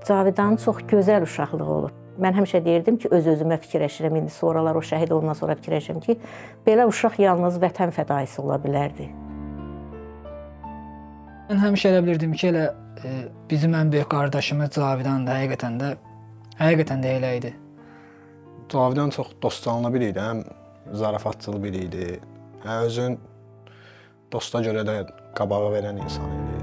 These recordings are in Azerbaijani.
Cavidanın çox gözəl uşaqlığı olub. Mən həmişə deyirdim ki, öz-özümə fikirləşirəm, indi sonralar o şəhid olandan sonra fikirləşirəm ki, belə uşaq yalnız vətən fədaisi ola bilərdi. Mən həmişə elə bilirdim ki, elə bizim ən böyük qardaşımız Cavidan da həqiqətən də elə idi. Cavidan çox dostcanlı biri idi, həm zarafatçıl biri idi. Özün dosta görə də qabağa verən insan idi.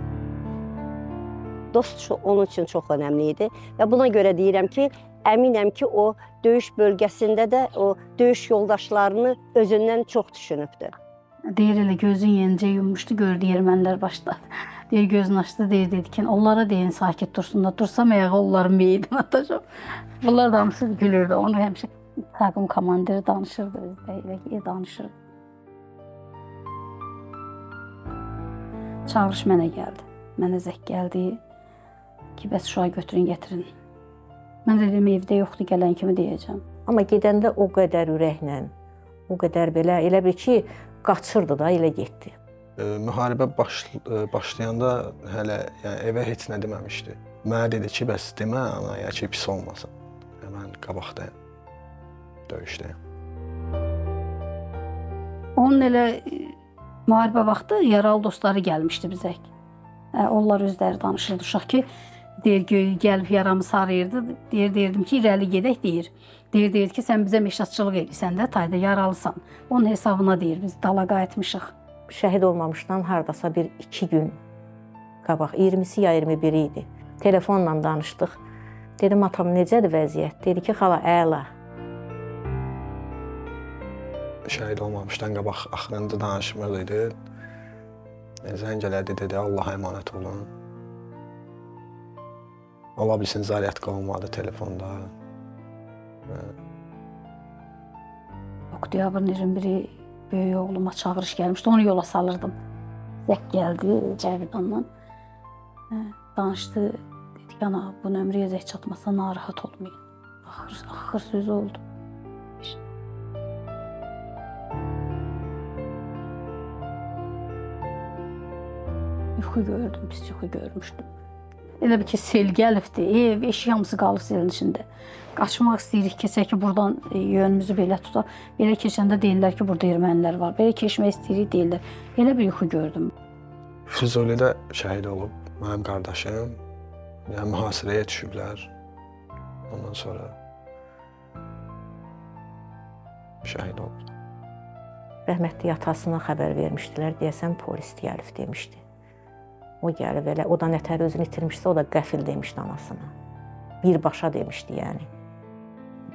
Dost onun üçün çox önəmli idi və buna görə deyirəm ki, əminəm ki, o döyüş bölgəsində də o döyüş yoldaşlarını özündən çox düşünübdü. Deyir elə gözün yenicə yummuşdu, gördü ermənilər başladı. Deyir gözünü açdı, dedi ki, onlara deyin sakit dursunlar. Dursam ayağa onların meyidini atacağım. Bunlar danışır, gülürdü. Onu həmişə takım komandiri danışırdı bizdə, elə ki, danışırdı. Çağırış mənə gəldi. Mənə zəng gəldi ki, bəs uşağı götürün, getirin. Mən dedim, evdə yoxdur, gələn kimi deyəcəm. Amma gedəndə o qədər ürəklə, o qədər belə, elə bir ki, qaçırdı da, elə getdi. Müharibə başlayanda hələ evə heç nə deməmişdi. Mənə dedi ki, bəs demə anaya ki, pis olmasın. Mən qabaqdayım, döyüşdəyim. Onun elə müharibə vaxtı yaralı dostları gəlmişdi bizə. Onlar özləri danışırdı uşaq ki, deyir gəlib yaramı sarıyırdı. Deyirdim ki, irəli gedək deyir. Deyir ki, sən bizə meşatçılıq edirsən də, tayda yaralısan. Onun hesabına deyir, biz dala qayıtmışıq. Şəhid olmamışdan hardasa bir 2 gün qabaq, 20-si ya 21-i idi. Telefonla danışdıq. Dedim, atam necədir vəziyyət? Dedi ki, xala, əla. Şəhid olmamışdan qabaq axırıncı danışmıq idi. Zəng elədi, dedi, Allaha əmanət olun. Ola bilsin, zaryadka olmadı telefonda. Oktyabrın 21-i böyük oğluma çağırış gəlmişdi, onu yola salırdım. Zəng gəldi Cavidanla. Danışdı, dedi ki, ana, bu nömrəyə zəng çatmasa narahat olmayın. Axır sözü oldu. Yuxu gördüm, pis yuxu görmüşdüm. Elə bir ki, sel gəlibdi, ev, eşik hamısı qalır selin içində. Qaçmaq istəyirik, keçək ki, buradan yönümüzü belə tutaq. Belə keçəndə deyirlər ki, burada ermənilər var. Belə keçmək istəyirik, deyirlər. Elə bir yuxu gördüm. Füzulidə şəhid olub mənim qardaşım. Yəni, mühasirəyə düşüblər. Ondan sonra şəhid olub. Rəhmətli atasına xəbər vermişdilər, deyəsən polis gəlib demişdi. O gəlib elə, o da nətər özünü itirmişsə, o da qəfil demişdi anasına. Birbaşa demişdi yəni.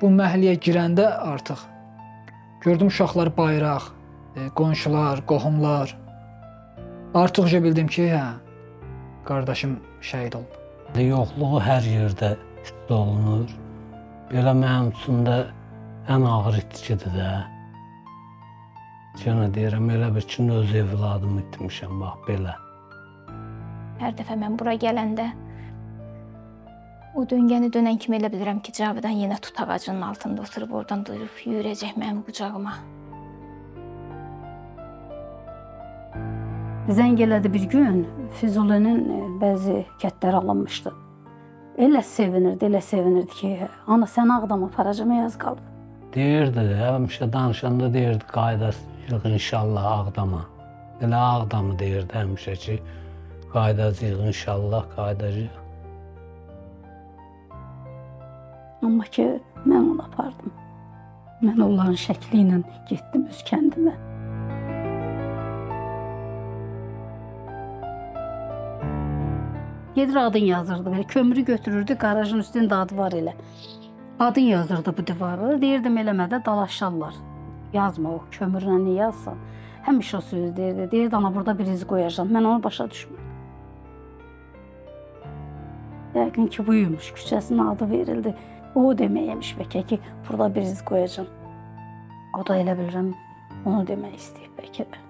Bu məhəlləyə girəndə artıq gördüm uşaqlar bayraq, qonşular, qohumlar. Artıq bildim ki, qardaşım şəhid olub. Yoxluğu hər yerdə hiss olunur. Belə mənim üçün də ən ağır itkidir də. Yenə deyirəm, elə bir ki, öz evladımı itirmişəm, bax belə. Hər dəfə mən bura gələndə o döngəni dönən kimi elə bilirəm ki, Cavidan yenə tut ağacının altında oturub oradan duyub yürüyəcək mənim qucağıma. Zəng elədi bir gün, Füzulinin bəzi kətləri alınmışdı. Elə sevinirdi ki, ana sən Ağdama aparacağım, yaz qalıb. Deyirdi, həmişə danışanda deyirdi, qaydacaq inşallah Ağdama. Elə Ağdamı deyirdi həmişə ki, qaydacaq inşallah, qaydacaq. Amma ki, mən onu apardım. Mən onların şəkli ilə getdim öz kəndimə. Gedir adın yazırdı, belə kömürü götürürdü, qarajın üstündə adı var elə. Adın yazırdı bu divarı, deyirdim eləmədə dalaşarlar. Yazma o kömürlə nə yazsan. Həmişə o söz deyirdi, deyirdi ana burada bir iz qoyacağım, mən onu başa düşmürdüm. Yəqin ki, buymuş, küçəsinin adı verildi. O deməyəmiş bəlkə ki, burada bir iz qoyacağım. O da elə bilirəm, onu demək istəyib bəlkə də.